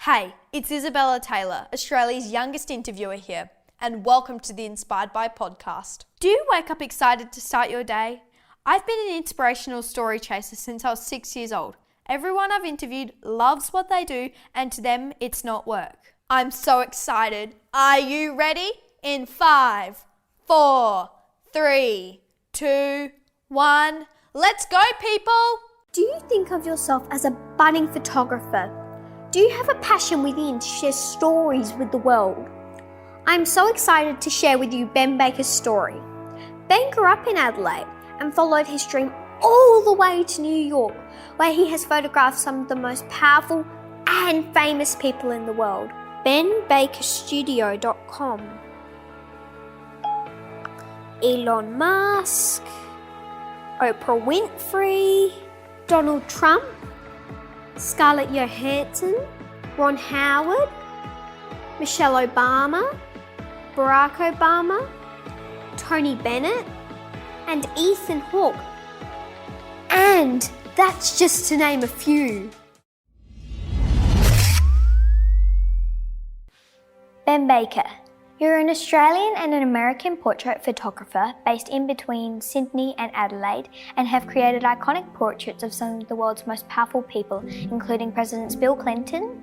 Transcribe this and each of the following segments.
Hey, it's Isabella Taylor, Australia's youngest interviewer here, and welcome to the Inspired By podcast. Do you wake up excited to start your day? I've been an inspirational story chaser since I was 6 years old. Everyone I've interviewed loves what they do, and to them, it's not work. I'm so excited. Are you ready? In 5, 4, 3, 2, 1, let's go, people! Do you think of yourself as a budding photographer? Do you have a passion within to share stories with the world? I'm so excited to share with you Ben Baker's story. Ben grew up in Adelaide and followed his dream all the way to New York, where he has photographed some of the most powerful and famous people in the world. benbakerstudio.com. Elon Musk, Oprah Winfrey, Donald Trump, Scarlett Johansson, Ron Howard, Michelle Obama, Barack Obama, Tony Bennett, and Ethan Hawke. And that's just to name a few. Ben Baker. You're an Australian and an American portrait photographer based in between Sydney and Adelaide and have created iconic portraits of some of the world's most powerful people, including Presidents Bill Clinton,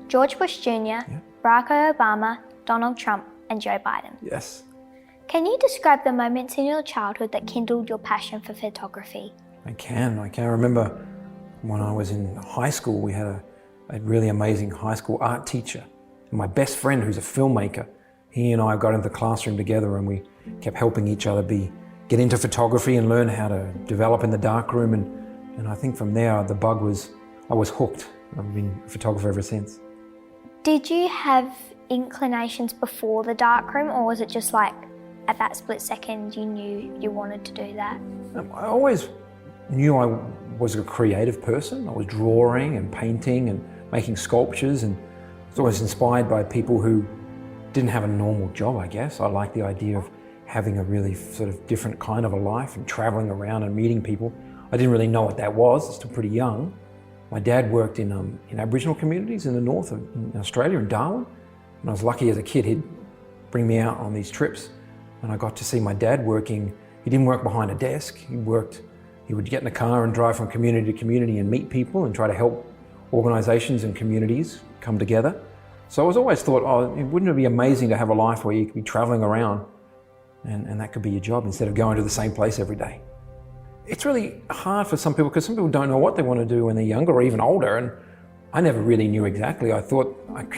George Bush Jr., Barack Obama, Donald Trump, and Joe Biden. Yes. Can you describe the moments in your childhood that kindled your passion for photography? I can remember when I was in high school, we had a really amazing high school art teacher. And my best friend, who's a filmmaker, he and I got into the classroom together and we kept helping each other get into photography and learn how to develop in the darkroom. And I think from there, I was hooked. I've been a photographer ever since. Did you have inclinations before the darkroom, or was it just like at that split second you knew you wanted to do that? I always knew I was a creative person. I was drawing and painting and making sculptures, and I was always inspired by people who didn't have a normal job, I guess. I liked the idea of having a really sort of different kind of a life and traveling around and meeting people. I didn't really know what that was, I was still pretty young. My dad worked in Aboriginal communities in the north of Australia, in Darwin. And I was lucky as a kid, he'd bring me out on these trips. And I got to see my dad working. He didn't work behind a desk. He would get in the car and drive from community to community and meet people and try to help organizations and communities come together. So I was always thought, wouldn't it be amazing to have a life where you could be traveling around and that could be your job instead of going to the same place every day. It's really hard for some people because some people don't know what they want to do when they're younger or even older, and I never really knew exactly. I thought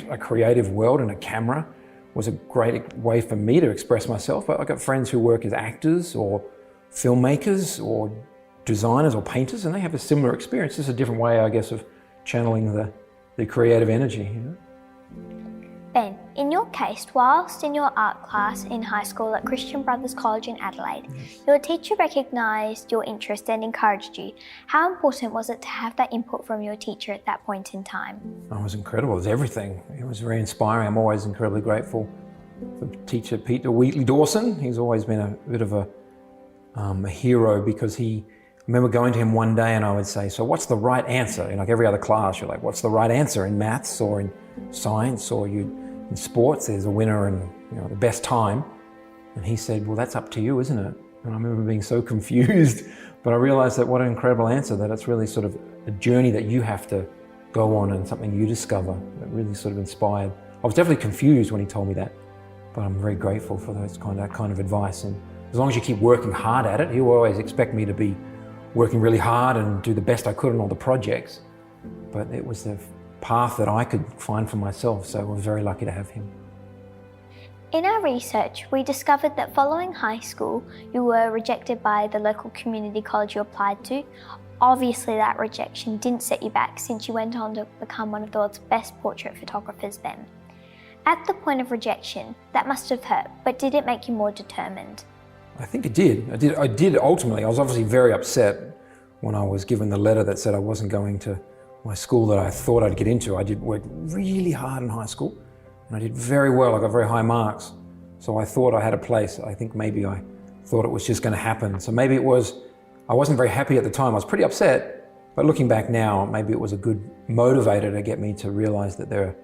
a creative world and a camera was a great way for me to express myself, but I've got friends who work as actors or filmmakers or designers or painters, and they have a similar experience. It's a different way, I guess, of channeling the creative energy. You know? Ben, in your case, whilst in your art class in high school at Christian Brothers College in Adelaide, your teacher recognised your interest and encouraged you. How important was it to have that input from your teacher at that point in time? It was incredible. It was everything. It was very inspiring. I'm always incredibly grateful for teacher Peter Wheatley Dawson. He's always been a bit of a hero because I remember going to him one day and I would say, so what's the right answer? In like every other class, you're like, what's the right answer in maths or in science or in sports? There's a winner and the best time. And he said, well, that's up to you, isn't it? And I remember being so confused, but I realized that what an incredible answer, that it's really sort of a journey that you have to go on and something you discover that really sort of inspired. I was definitely confused when he told me that, but I'm very grateful for that kind of advice. And as long as you keep working hard at it, he will always expect me to be working really hard and do the best I could on all the projects. But it was the path that I could find for myself, so I was very lucky to have him. In our research, we discovered that following high school, you were rejected by the local community college you applied to. Obviously, that rejection didn't set you back since you went on to become one of the world's best portrait photographers then. At the point of rejection, that must have hurt, but did it make you more determined? I think it did. I did ultimately. I was obviously very upset when I was given the letter that said I wasn't going to my school that I thought I'd get into. I did work really hard in high school and I did very well. I got very high marks. So I thought I had a place. I think maybe I thought it was just going to happen. So maybe I wasn't very happy at the time. I was pretty upset, But looking back now, maybe it was a good motivator to get me to realize that there are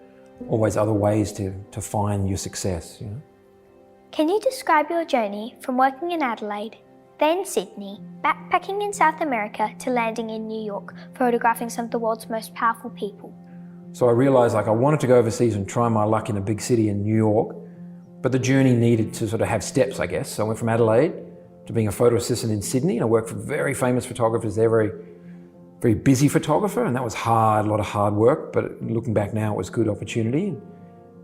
always other ways to find your success, you know? Can you describe your journey from working in Adelaide, then Sydney, backpacking in South America to landing in New York, photographing some of the world's most powerful people? So I realized I wanted to go overseas and try my luck in a big city in New York, but the journey needed to sort of have steps, I guess. So I went from Adelaide to being a photo assistant in Sydney, and I worked for very famous photographers. They're very busy photographer, and that was hard, a lot of hard work, but looking back now, it was a good opportunity.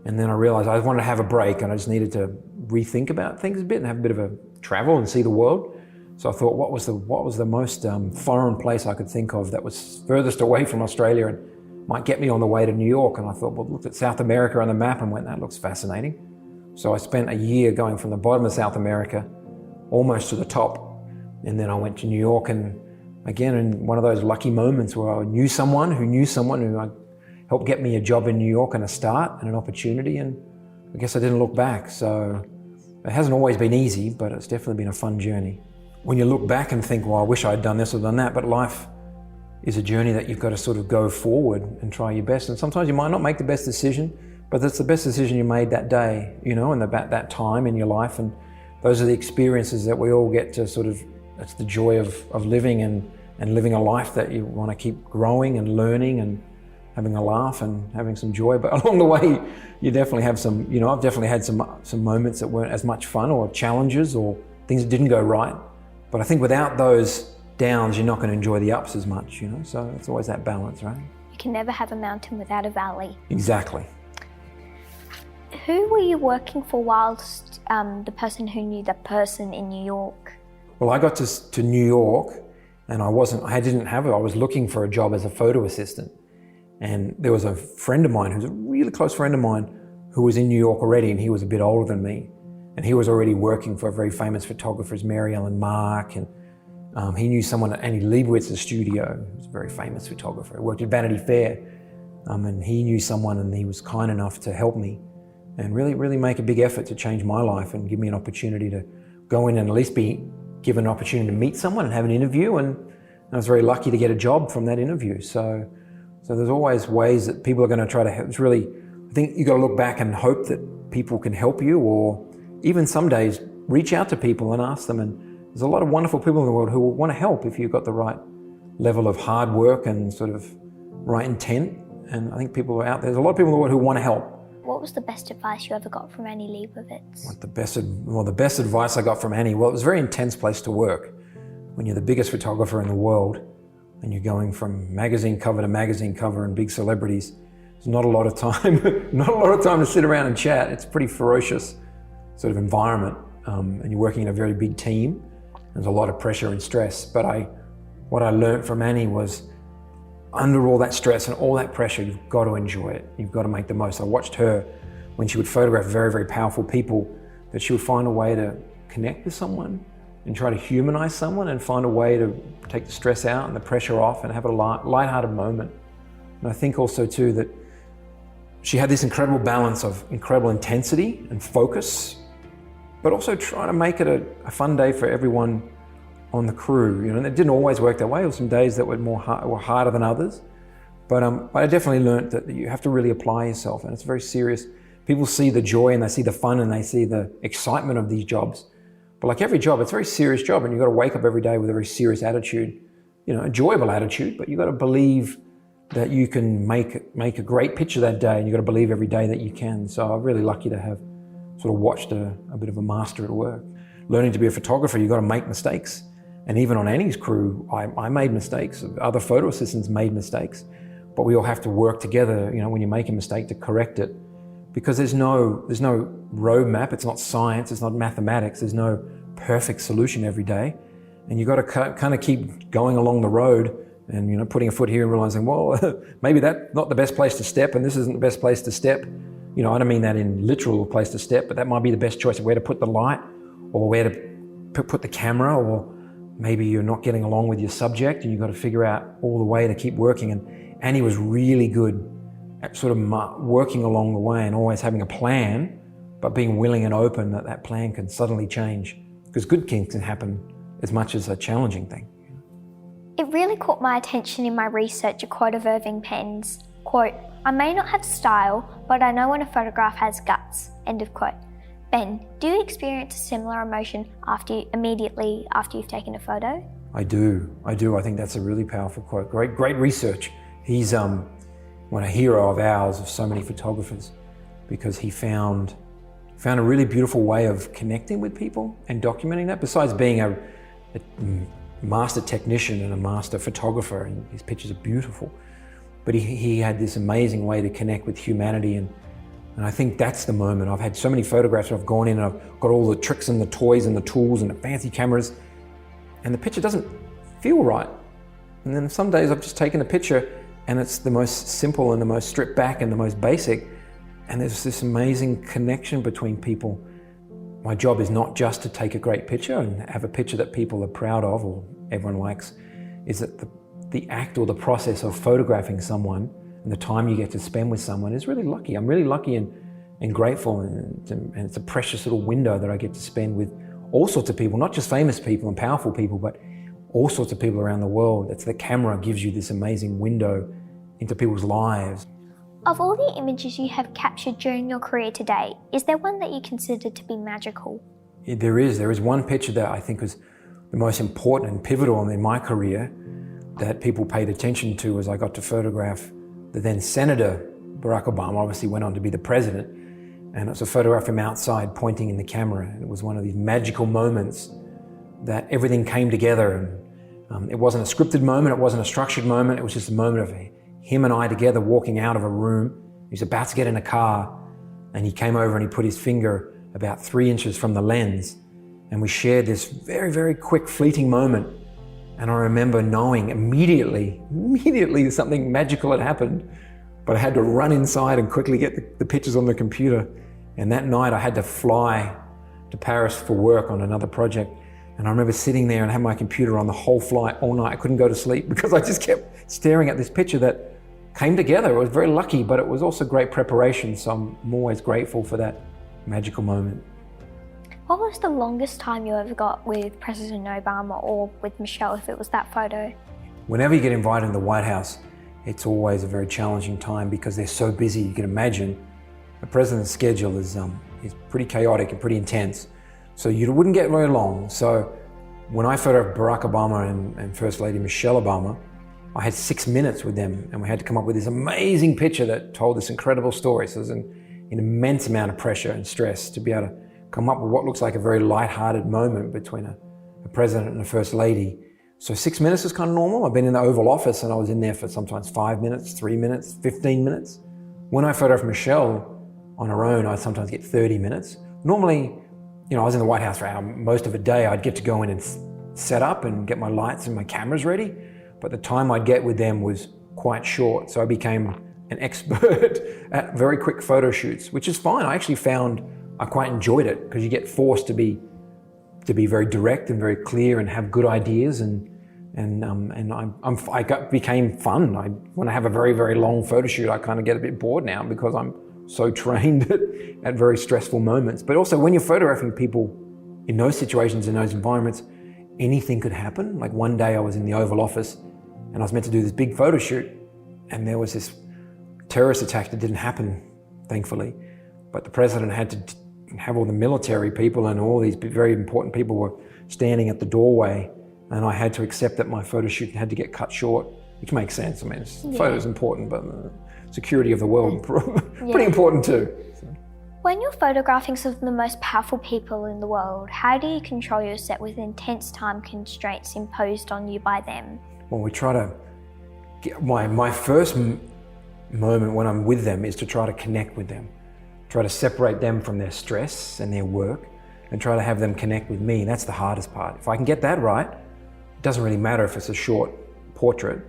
And then I realized I wanted to have a break, and I just needed to rethink about things a bit and have a bit of a travel and see the world. So I thought, what was the most foreign place I could think of that was furthest away from Australia and might get me on the way to New York? And I thought, well, looked at South America on the map and went, that looks fascinating. So I spent a year going from the bottom of South America almost to the top. And then I went to New York, and again, in one of those lucky moments where I knew someone who helped get me a job in New York and a start and an opportunity. And I guess I didn't look back. So it hasn't always been easy, but it's definitely been a fun journey. When you look back and think, well, I wish I'd done this or done that, but life is a journey that you've got to sort of go forward and try your best. And sometimes you might not make the best decision, but that's the best decision you made that day, you know, and about that time in your life. And those are the experiences that we all get to sort of, that's the joy of living and living a life that you want to keep growing and learning and having a laugh and having some joy. But along the way, you definitely have some, you know, I've definitely had some moments that weren't as much fun, or challenges, or things that didn't go right. But I think without those downs, you're not going to enjoy the ups as much, you know? So it's always that balance, right? You can never have a mountain without a valley. Exactly. Who were you working for whilst the person who knew that person in New York? Well, I got to New York, and I was looking for a job as a photo assistant. And there was a friend of mine who's a really close friend of mine who was in New York already, and he was a bit older than me. And he was already working for very famous photographers, Mary Ellen Mark, and he knew someone at Annie Leibowitz's studio, who's a very famous photographer. He worked at Vanity Fair, and he knew someone, and he was kind enough to help me and really make a big effort to change my life and give me an opportunity to go in and at least be given an opportunity to meet someone and have an interview. And I was very lucky to get a job from that interview. So there's always ways that people are going to try to help. It's really, I think you got to look back and hope that people can help you, or even some days reach out to people and ask them. And there's a lot of wonderful people in the world who will want to help if you've got the right level of hard work and sort of right intent. And I think people are out there. There's a lot of people in the world who want to help. What was the best advice you ever got from Annie Leibovitz? The best advice I got from Annie, well, it was a very intense place to work. When you're the biggest photographer in the world and you're going from magazine cover to magazine cover and big celebrities, there's not a lot of time, to sit around and chat. It's a pretty ferocious sort of environment, and you're working in a very big team. There's a lot of pressure and stress. But what I learned from Annie was, under all that stress and all that pressure, you've got to enjoy it. You've got to make the most. I watched her when she would photograph very, very powerful people, that she would find a way to connect with someone and try to humanize someone and find a way to take the stress out and the pressure off and have a lighthearted moment. And I think also too that she had this incredible balance of incredible intensity and focus, but also trying to make it a fun day for everyone on the crew. You know, and it didn't always work that way. There were some days that were were harder than others. But I definitely learned that you have to really apply yourself, and it's very serious. People see the joy and they see the fun and they see the excitement of these jobs. But like every job, it's a very serious job, and you've got to wake up every day with a very serious attitude, you know, enjoyable attitude, but you've got to believe that you can make a great picture that day, and you've got to believe every day that you can. So I'm really lucky to have sort of watched a bit of a master at work. Learning to be a photographer, you've got to make mistakes. And even on Annie's crew, I made mistakes. Other photo assistants made mistakes. But we all have to work together, you know, when you make a mistake, to correct it. Because there's no roadmap, it's not science, it's not mathematics, there's no perfect solution every day. And you've got to kind of keep going along the road and, you know, putting a foot here and realizing, well, maybe that's not the best place to step, and this isn't the best place to step. You know, I don't mean that in literal place to step, but that might be the best choice of where to put the light, or where to put the camera, or maybe you're not getting along with your subject and you've got to figure out all the way to keep working. And Annie was really good at sort of working along the way and always having a plan, but being willing and open that plan can suddenly change, because good things can happen as much as a challenging thing. It really caught my attention in my research a quote of Irving Penn's, quote, "I may not have style, but I know when a photograph has guts," end of quote. Ben, do you experience a similar emotion immediately after you've taken a photo? I do. I think that's a really powerful quote. Great research. He's one a hero of ours, of so many photographers, because he found a really beautiful way of connecting with people and documenting that. Besides being a master technician and a master photographer, and his pictures are beautiful, but he had this amazing way to connect with humanity, and I think that's the moment. I've had so many photographs where I've gone in and I've got all the tricks and the toys and the tools and the fancy cameras, and the picture doesn't feel right. And then some days I've just taken a picture and it's the most simple and the most stripped back and the most basic, and there's this amazing connection between people. My job is not just to take a great picture and have a picture that people are proud of or everyone likes, is that the act or the process of photographing someone and the time you get to spend with someone is really lucky. I'm really lucky and grateful, and it's a precious little window that I get to spend with all sorts of people, not just famous people and powerful people, but all sorts of people around the world. It's the camera gives you this amazing window into people's lives. Of all the images you have captured during your career to date, is there one that you consider to be magical? There is one picture that I think was the most important and pivotal in my career that people paid attention to, as I got to photograph the then Senator Barack Obama. Obviously went on to be the president, and it's a photograph of him outside pointing in the camera. And it was one of these magical moments that everything came together, and it wasn't a scripted moment, it wasn't a structured moment, it was just a moment of him and I together walking out of a room. He was about to get in a car, and he came over and he put his finger about 3 inches from the lens, and we shared this very, very quick, fleeting moment. And I remember knowing immediately something magical had happened, but I had to run inside and quickly get the pictures on the computer. And that night I had to fly to Paris for work on another project. And I remember sitting there and had my computer on the whole flight all night. I couldn't go to sleep because I just kept staring at this picture that came together. I was very lucky, but it was also great preparation. So I'm always grateful for that magical moment. What was the longest time you ever got with President Obama or with Michelle, if it was that photo? Whenever you get invited to the White House, it's always a very challenging time because they're so busy. You can imagine the president's schedule is pretty chaotic and pretty intense. So you wouldn't get very long. So when I photographed Barack Obama and First Lady Michelle Obama, I had 6 minutes with them, and we had to come up with this amazing picture that told this incredible story. So there's an immense amount of pressure and stress to be able to come up with what looks like a very light-hearted moment between a president and a first lady. So 6 minutes is kind of normal. I've been in the Oval Office and I was in there for sometimes 5 minutes, 3 minutes, 15 minutes. When I photographed Michelle on her own, I sometimes get 30 minutes. Normally, I was in the White House for most of a day. I'd get to go in and set up and get my lights and my cameras ready, but the time I'd get with them was quite short. So I became an expert at very quick photo shoots, which is fine. I actually found I quite enjoyed it because you get forced to be very direct and very clear and have good ideas, became fun. When I have a very, very long photo shoot, I kind of get a bit bored now because I'm so trained at very stressful moments. But also when you're photographing people in those situations, in those environments, anything could happen. Like one day I was in the Oval Office and I was meant to do this big photo shoot, and there was this terrorist attack that didn't happen, thankfully. But the president had to have all the military people and all these very important people were standing at the doorway, and I had to accept that my photo shoot had to get cut short, which makes sense. I mean, photo's important, but security of the world, pretty important too. So. When you're photographing some of the most powerful people in the world, how do you control your set with intense time constraints imposed on you by them? Well, we try to get my first moment when I'm with them is to try to connect with them. Try to separate them from their stress and their work and try to have them connect with me. That's the hardest part. If I can get that right, it doesn't really matter if it's a short portrait,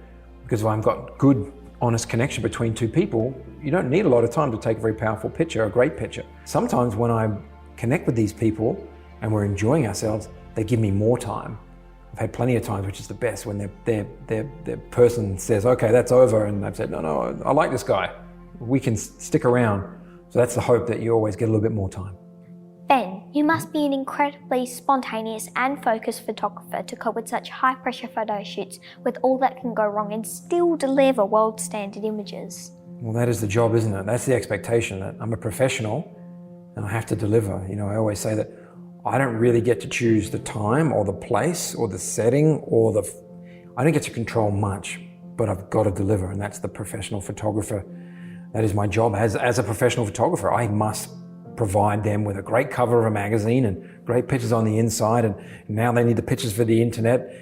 because if I've got good, honest connection between two people, you don't need a lot of time to take a very powerful picture, a great picture. Sometimes when I connect with these people and we're enjoying ourselves, they give me more time. I've had plenty of times, which is the best, when their person says, okay, that's over, and they've said, no, I like this guy. We can stick around. So that's the hope, that you always get a little bit more time. Ben, You must be an incredibly spontaneous and focused photographer to cope with such high-pressure photo shoots with all that can go wrong and still deliver world-standard images. Well, that is the job, isn't it? That's the expectation, that I'm a professional and I have to deliver. You know, I always say that I don't really get to choose the time or the place or the setting I don't get to control much, but I've got to deliver, and that's the professional photographer. That is my job as a professional photographer. I must provide them with a great cover of a magazine and great pictures on the inside, and now they need the pictures for the internet.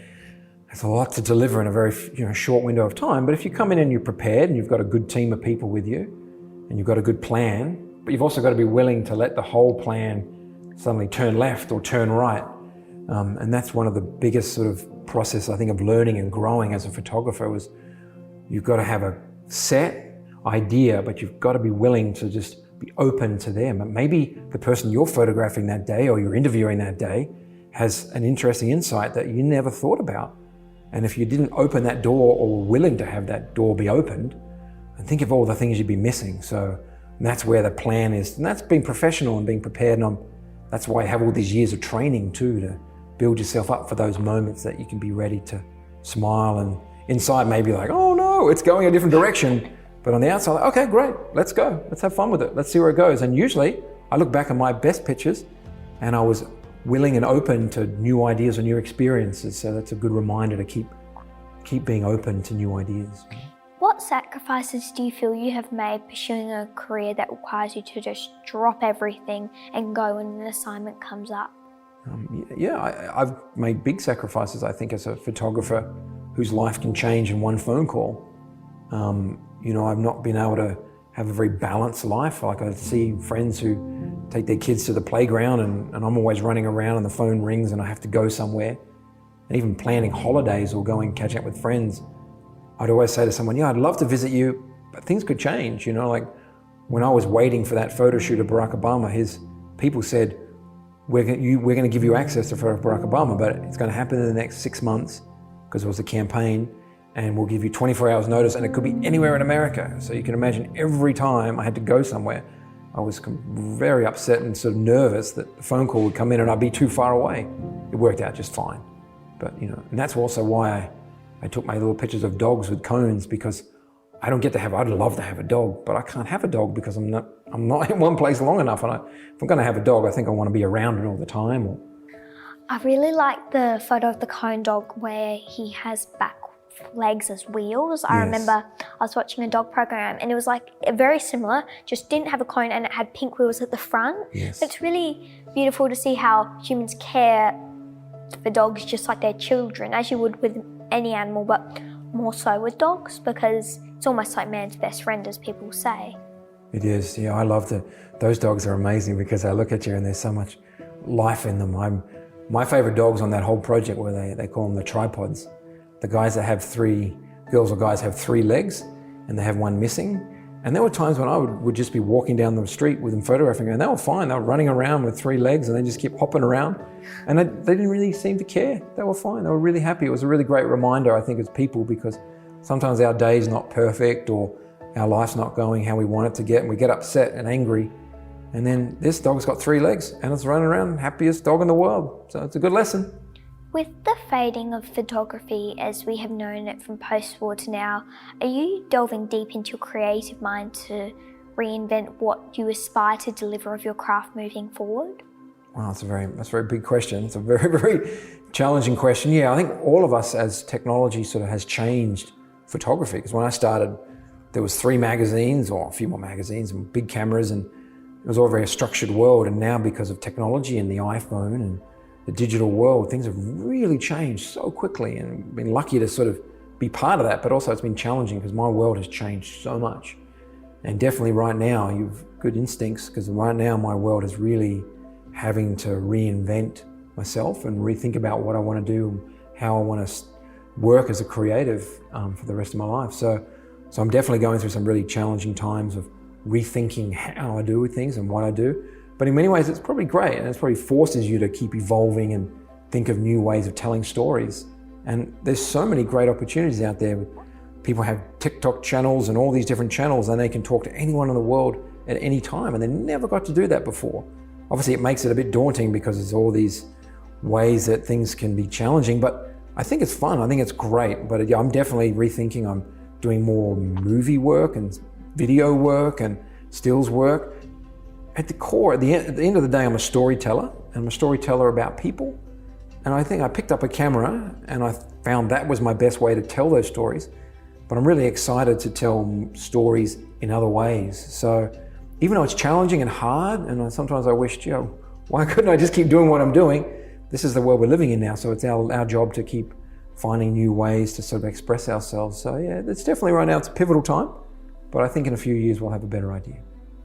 It's a lot to deliver in a very short window of time, but if you come in and you're prepared and you've got a good team of people with you and you've got a good plan, but you've also got to be willing to let the whole plan suddenly turn left or turn right. And that's one of the biggest sort of process, I think, of learning and growing as a photographer was you've got to have a set idea, but you've got to be willing to just be open to them. And maybe the person you're photographing that day or you're interviewing that day has an interesting insight that you never thought about. And if you didn't open that door or were willing to have that door be opened, and think of all the things you'd be missing. So that's where the plan is. And that's being professional and being prepared. And that's why I have all these years of training too, to build yourself up for those moments that you can be ready to smile and inside maybe like, oh no, it's going a different direction. But on the outside, like, okay, great, let's go. Let's have fun with it. Let's see where it goes. And usually I look back at my best pictures and I was willing and open to new ideas or new experiences. So that's a good reminder to keep being open to new ideas. What sacrifices do you feel you have made pursuing a career that requires you to just drop everything and go when an assignment comes up? I've made big sacrifices, I think, as a photographer whose life can change in one phone call. I've not been able to have a very balanced life. Like I see friends who take their kids to the playground and I'm always running around and the phone rings and I have to go somewhere. And even planning holidays or going catch up with friends, I'd always say to someone, I'd love to visit you, but things could change. Like when I was waiting for that photo shoot of Barack Obama, his people said, we're going to give you access to Barack Obama, but it's going to happen in the next 6 months because it was a campaign, and we'll give you 24 hours notice, and it could be anywhere in America. So you can imagine every time I had to go somewhere, I was very upset and sort of nervous that the phone call would come in and I'd be too far away. It worked out just fine. But, and that's also why I took my little pictures of dogs with cones, because I'd love to have a dog, but I can't have a dog because I'm not in one place long enough. And if I'm going to have a dog, I think I want to be around it all the time. I really like the photo of the cone dog where he has back legs as wheels. I remember I was watching a dog program and it was like very similar, just didn't have a cone and it had pink wheels at the front. Yes. It's really beautiful to see how humans care for dogs just like their children, as you would with any animal, but more so with dogs, because it's almost like man's best friend, as people say. It is, I love those dogs are amazing because I look at you and there's so much life in them. My favorite dogs on that whole project were they call them the tripods. The guys that have girls or guys have 3 legs and they have one missing. And there were times when I would just be walking down the street with them photographing and they were fine. They were running around with 3 legs and they just kept hopping around. And they didn't really seem to care. They were fine. They were really happy. It was a really great reminder, I think, as people, because sometimes our day's not perfect or our life's not going how we want it to get and we get upset and angry. And then this dog's got 3 legs and it's running around, happiest dog in the world. So it's a good lesson. With the fading of photography as we have known it from post-war to now, are you delving deep into your creative mind to reinvent what you aspire to deliver of your craft moving forward? Wow, that's a very big question. It's a very, very challenging question. I think all of us, as technology sort of has changed photography, because when I started, there was 3 magazines or a few more magazines and big cameras, and it was all a very structured world. And now, because of technology and the iPhone and the digital world, things have really changed so quickly, and I've been lucky to sort of be part of that, but also it's been challenging because my world has changed so much. And definitely right now, you've good instincts, because right now my world is really having to reinvent myself and rethink about what I want to do, how I want to work as a creative for the rest of my life. So I'm definitely going through some really challenging times of rethinking how I do things and what I do. But in many ways, it's probably great, and it probably forces you to keep evolving and think of new ways of telling stories. And there's so many great opportunities out there. People have TikTok channels and all these different channels, and they can talk to anyone in the world at any time, and they never got to do that before. Obviously it makes it a bit daunting because there's all these ways that things can be challenging, but I think it's fun. I think it's great. But yeah, I'm definitely rethinking. I'm doing more movie work and video work and stills work. At the core, at the end of the day, I'm a storyteller, and I'm a storyteller about people. And I think I picked up a camera and I found that was my best way to tell those stories. But I'm really excited to tell stories in other ways. So even though it's challenging and hard, and sometimes I wished, why couldn't I just keep doing what I'm doing? This is the world we're living in now, so it's our job to keep finding new ways to sort of express ourselves. So yeah, it's definitely right now, it's a pivotal time, but I think in a few years we'll have a better idea.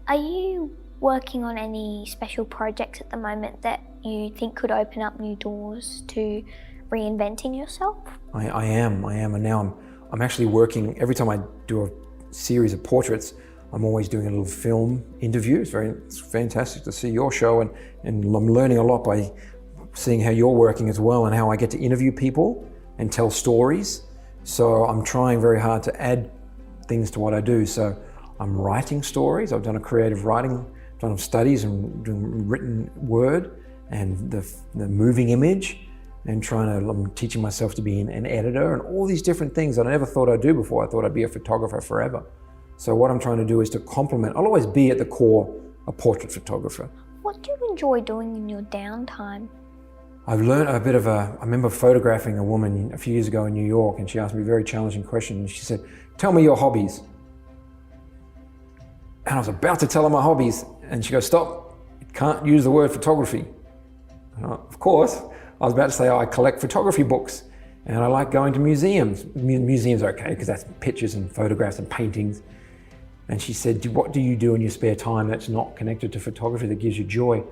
Are you working on any special projects at the moment that you think could open up new doors to reinventing yourself? I am, and now I'm actually working, every time I do a series of portraits, I'm always doing a little film interview. It's fantastic to see your show, and I'm learning a lot by seeing how you're working as well, and how I get to interview people and tell stories. So I'm trying very hard to add things to what I do. So I'm writing stories. I've done a creative writing, done studies and doing written word and the moving image, and I'm teaching myself to be an editor and all these different things that I never thought I'd do before. I thought I'd be a photographer forever. So what I'm trying to do is to complement. I'll always be at the core a portrait photographer. What do you enjoy doing in your downtime? I've learned I remember photographing a woman a few years ago in New York, and she asked me a very challenging question, and she said, "Tell me your hobbies." And I was about to tell her my hobbies, and she goes, "Stop, you can't use the word photography." Of course, I was about to say, I collect photography books, and I like going to museums. Museums are okay, because that's pictures and photographs and paintings. And she said, "What do you do in your spare time that's not connected to photography that gives you joy?"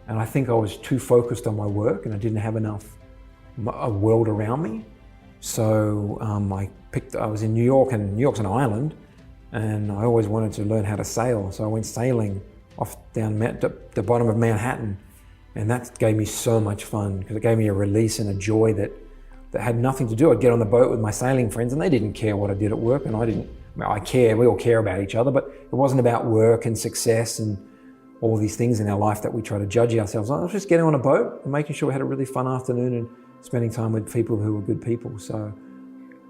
And I think I was too focused on my work, and I didn't have enough a world around me. So I was in New York, and New York's an island, and I always wanted to learn how to sail. So I went sailing off down the bottom of Manhattan, and that gave me so much fun, because it gave me a release and a joy that had nothing to do. I'd get on the boat with my sailing friends, and they didn't care what I did at work, and I care, we all care about each other, but it wasn't about work and success and all these things in our life that we try to judge ourselves on. I was just getting on a boat and making sure we had a really fun afternoon and spending time with people who were good people. So,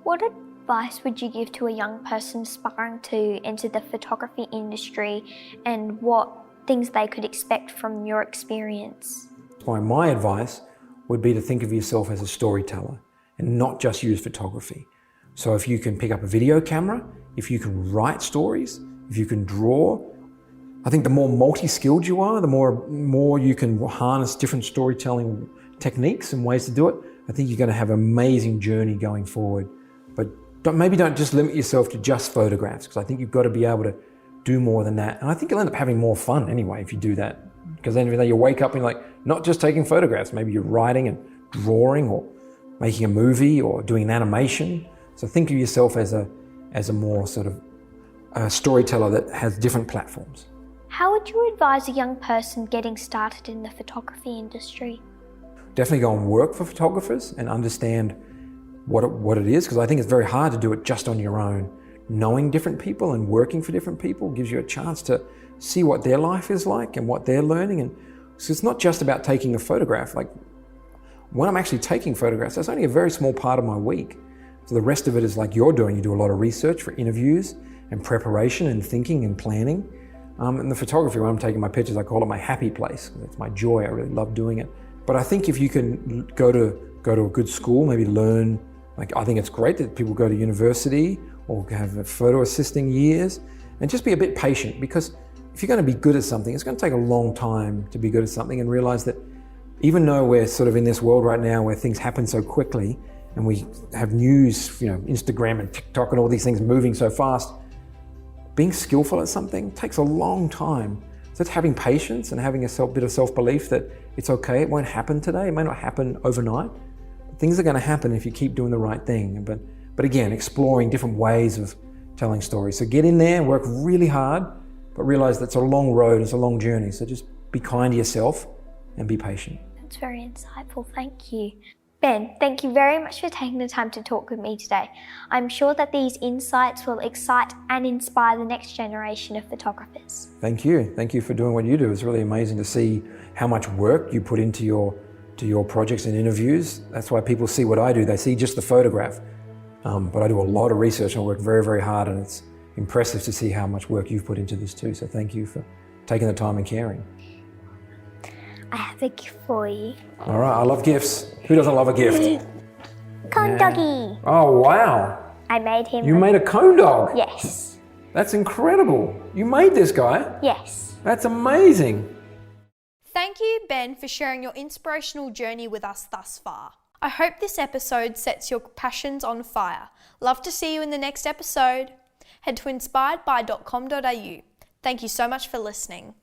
what advice would you give to a young person aspiring to enter the photography industry, and what things they could expect from your experience? My advice would be to think of yourself as a storyteller and not just use photography. So if you can pick up a video camera, if you can write stories, if you can draw, I think the more multi-skilled you are, the more you can harness different storytelling techniques and ways to do it. I think you're going to have an amazing journey going forward. But maybe don't just limit yourself to just photographs, because I think you've got to be able to do more than that. And I think you'll end up having more fun anyway if you do that. Because then you wake up and you're like, not just taking photographs, maybe you're writing and drawing or making a movie or doing an animation. So think of yourself as a more sort of storyteller that has different platforms. How would you advise a young person getting started in the photography industry? Definitely go and work for photographers and understand what it is, because I think it's very hard to do it just on your own. Knowing different people and working for different people gives you a chance to see what their life is like and what they're learning. And so it's not just about taking a photograph. Like when I'm actually taking photographs, that's only a very small part of my week. So the rest of it is like you're doing. You do a lot of research for interviews and preparation and thinking and planning. And the photography, when I'm taking my pictures, I call it my happy place. It's my joy. I really love doing it. But I think if you can go to a good school, maybe learn, I think it's great that people go to university or have photo assisting years, and just be a bit patient, because if you're going to be good at something, it's going to take a long time to be good at something, and realize that even though we're sort of in this world right now where things happen so quickly and we have news, Instagram and TikTok and all these things moving so fast, being skillful at something takes a long time. So it's having patience and having a bit of self-belief that it's okay, it won't happen today, it may not happen overnight. But things are going to happen if you keep doing the right thing. But again, exploring different ways of telling stories. So get in there, work really hard, but realize that's a long road, it's a long journey. So just be kind to yourself and be patient. That's very insightful, thank you. Ben, thank you very much for taking the time to talk with me today. I'm sure that these insights will excite and inspire the next generation of photographers. Thank you. Thank you for doing what you do. It's really amazing to see how much work you put into your projects and interviews. That's why people see what I do. They see just the photograph. But I do a lot of research and I work very, very hard, and it's impressive to see how much work you've put into this too. So thank you for taking the time and caring. I have a gift for you. All right, I love gifts. Who doesn't love a gift? Cone doggy. Oh, wow. I made him. You made a cone dog? Yes. That's incredible. You made this guy? Yes. That's amazing. Thank you, Ben, for sharing your inspirational journey with us thus far. I hope this episode sets your passions on fire. Love to see you in the next episode. Head to inspiredby.com.au. Thank you so much for listening.